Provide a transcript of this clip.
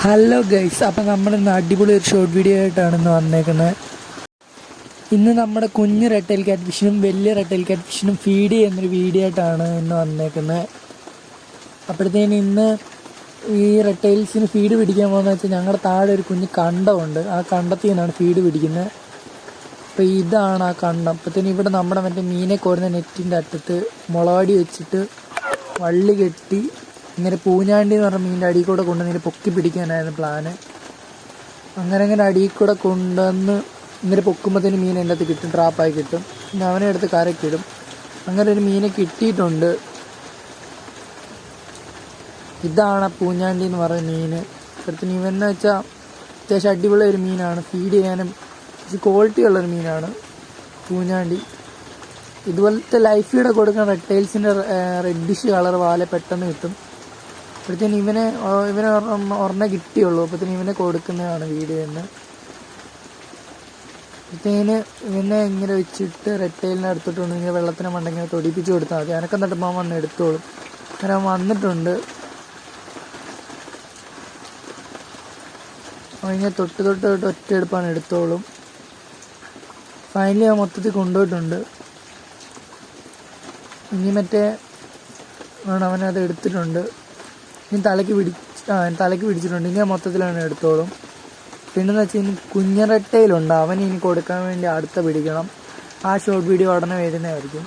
Hello guys, അപ്പം നമ്മളിന്ന് അടിപൊളി ഒരു ഷോർട്ട് വീഡിയോ ആയിട്ടാണ് ഇന്ന് വന്നേക്കുന്നത്. ഇന്ന് നമ്മുടെ കുഞ്ഞ് റെട്ടൈൽ ക്യാറ്റ് ഫിഷിനും വലിയ റെട്ടൈൽ ക്യാറ്റ് ഫിഷിനും ഫീഡ് ചെയ്യുന്നൊരു വീഡിയോ ആയിട്ടാണ് ഇന്ന് വന്നേക്കുന്നത്. അപ്പോഴത്തേന് ഇന്ന് ഈ റെട്ടൈൽസിന് ഫീഡ് പിടിക്കാൻ പോകുന്നത് വെച്ചാൽ ഞങ്ങളുടെ താഴെ ഒരു കുഞ്ഞ് കണ്ടമുണ്ട്. ആ കണ്ടത്തിൽ നിന്നാണ് ഫീഡ് പിടിക്കുന്നത്. അപ്പോൾ ഇതാണ് ആ കണ്ടം. അപ്പോഴത്തേന് ഇവിടെ നമ്മുടെ മറ്റേ മീനെ കോരുന്ന നെറ്റിൻ്റെ അറ്റത്ത് മുളകടി വെച്ചിട്ട് വള്ളി കെട്ടി ഇങ്ങനെ പൂഞ്ഞാണ്ടി എന്ന് പറഞ്ഞ മീനിൻ്റെ അടിയിൽ കൂടെ കൊണ്ടുവന്ന് പൊക്കി പിടിക്കാനായിരുന്നു പ്ലാന്. അങ്ങനെ അടിയിൽ കൂടെ കൊണ്ടുവന്ന് ഇങ്ങനെ പൊക്കുമ്പോഴത്തേന് മീൻ എൻ്റെ അകത്ത് കിട്ടും, ട്രാപ്പായി കിട്ടും. പിന്നെ അവനെ എടുത്ത് കരക്കിടും. അങ്ങനെ ഒരു മീനെ കിട്ടിയിട്ടുണ്ട്. ഇതാണ് പൂഞ്ഞാണ്ടി എന്ന് പറയുന്ന മീൻ. അപ്പോഴത്തേന് ഇവനെന്ന് വെച്ചാൽ അത്യാവശ്യം അടിപൊളി ഒരു മീനാണ്. ഫീഡ് ചെയ്യാനും ക്വാളിറ്റി ഉള്ളൊരു മീനാണ് പൂഞ്ഞാണ്ടി. ഇതുപോലത്തെ ലൈഫ് ഫീഡ് കൊടുക്കുന്ന റെട്ടൈൽസിൻ്റെ റെഡിഷ് കളർ വാല പെട്ടെന്ന് കിട്ടും. അപ്പോഴത്തേന് ഇവനെ ഒരെണ്ണം കിട്ടിയുള്ളൂ. അപ്പോഴത്തേന് ഇവനെ കൊടുക്കുന്നതാണ് വീഡിയോ എന്ന്. അപ്പോഴത്തേന് ഇവനെ ഇങ്ങനെ വെച്ചിട്ട് റെട്ടൈലിനെ എടുത്തിട്ടുണ്ട്. ഇങ്ങനെ വെള്ളത്തിന് മണ്ടിങ്ങനെ തൊടിപ്പിച്ച് കൊടുത്താൽ മതി. അനക്കം തട്ടുമ്പോൾ അവൻ വന്ന് എടുത്തോളും. അങ്ങനെ അവൻ വന്നിട്ടുണ്ട്. അവനിങ്ങനെ തൊട്ട് ഒറ്റ എടുപ്പാണ് എടുത്തോളും. ഫൈനലി അവൻ മൊത്തത്തിൽ കൊണ്ടുപോയിട്ടുണ്ട്. ഇനി മറ്റേ അവനത് എടുത്തിട്ടുണ്ട്. ഇനി തലയ്ക്ക് പിടിച്ചിട്ടുണ്ട്. ഇനി മൊത്തത്തിലാണ് എടുത്തോളും. പിന്നെന്ന് വെച്ചാൽ ഇനി കുഞ്ഞറട്ടയിലുണ്ട്. അവന് ഇനി കൊടുക്കാൻ വേണ്ടി അടുത്ത പിടിക്കണം. ആ ഷോർട്ട് വീഡിയോ ഉടനെ വരുന്നതായിരിക്കും.